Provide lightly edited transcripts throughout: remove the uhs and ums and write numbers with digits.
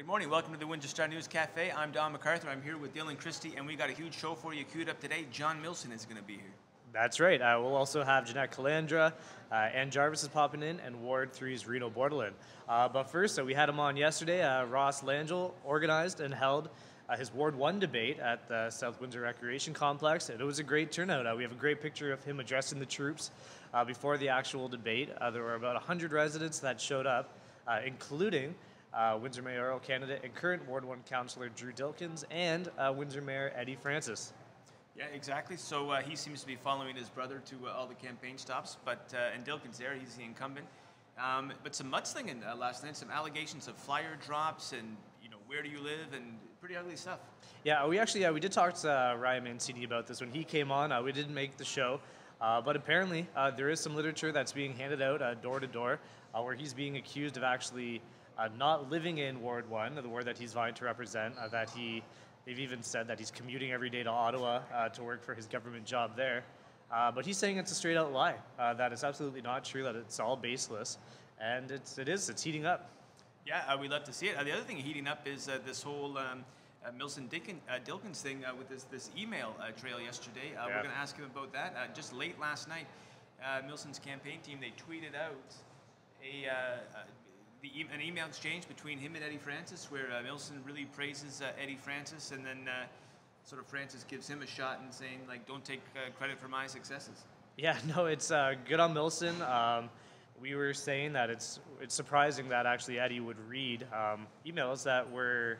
Good morning. Welcome to the Windsor Star News Cafe. I'm Don McArthur. I'm here with Dylan Kristy, and we got a huge show for you queued up today. John Milson is going to be here. That's right. We'll also have Jeanette Calandra, Ann Jarvis is popping in, and Ward 3's Reno Bordelin. But first, we had him on yesterday. Ross Langell organized and held his Ward 1 debate at the South Windsor Recreation Complex, and it was a great turnout. We have a great picture of him addressing the troops before the actual debate. There were about 100 residents that showed up, including Windsor mayoral candidate and current Ward 1 councillor Drew Dilkins and Windsor Mayor Eddie Francis. Yeah, exactly. So he seems to be following his brother to all the campaign stops, and Dilkins there, he's the incumbent. But some mudslinging last night, some allegations of flyer drops and, where do you live, and pretty ugly stuff. Yeah, we did talk to Ryan Mancini about this when he came on. We didn't make the show, but apparently there is some literature that's being handed out door to door where he's being accused of actually not living in Ward 1, the ward that he's vying to represent, they've even said that he's commuting every day to Ottawa to work for his government job there. But he's saying it's a straight out lie, that it's absolutely not true, that it's all baseless, and it's heating up. Yeah, we love to see it. The other thing heating up is this whole Dilkins thing with this email trail yesterday. We're going to ask him about that. Just late last night, Milson's campaign team, they tweeted out an email exchange between him and Eddie Francis, where Milson really praises Eddie Francis, and then sort of Francis gives him a shot and saying, like, don't take credit for my successes. Yeah, no, it's good on Milson. We were saying that it's surprising that actually Eddie would read emails that were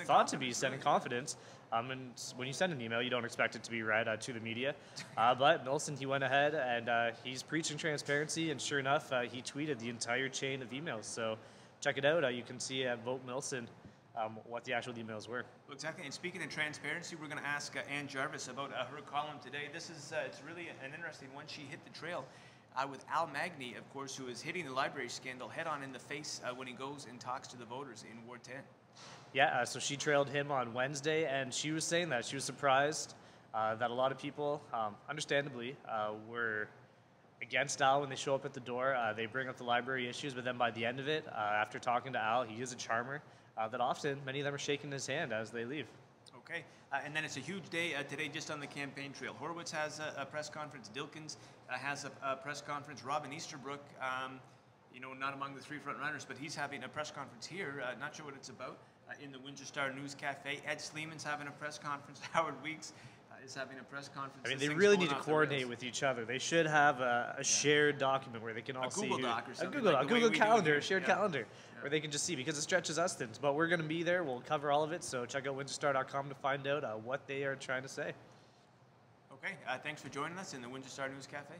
thought to be sending confidence. And when you send an email, you don't expect it to be read to the media. But Milson, he went ahead and he's preaching transparency, and sure enough, he tweeted the entire chain of emails. So check it out. You can see at Vote Milson what the actual emails were. Well, exactly. And speaking of transparency, we're going to ask Ann Jarvis about her column today. This is it's really an interesting one. She hit the trail with Al Magny, of course, who is hitting the library scandal head-on in the face when he goes and talks to the voters in Ward 10. Yeah, so she trailed him on Wednesday, and she was saying that she was surprised that a lot of people, understandably, were against Al when they show up at the door. They bring up the library issues, but then by the end of it, after talking to Al, he is a charmer, that often many of them are shaking his hand as they leave. Okay, and then it's a huge day today just on the campaign trail. Horowitz has a press conference. Dilkins has a press conference. Robin Easterbrook, not among the three front runners, but he's having a press conference here. Not sure what it's about. In the Windsor Star News Cafe. Ed Sleeman's having a press conference. Howard Weeks is having a press conference. I mean, they really need to coordinate with each other. They should have a shared document where they can all see. A Google Doc or something. A Google Calendar, a shared calendar, where they can just see, because it stretches us thin. But we're going to be there. We'll cover all of it. So check out windsorstar.com to find out what they are trying to say. Okay, thanks for joining us in the Windsor Star News Cafe.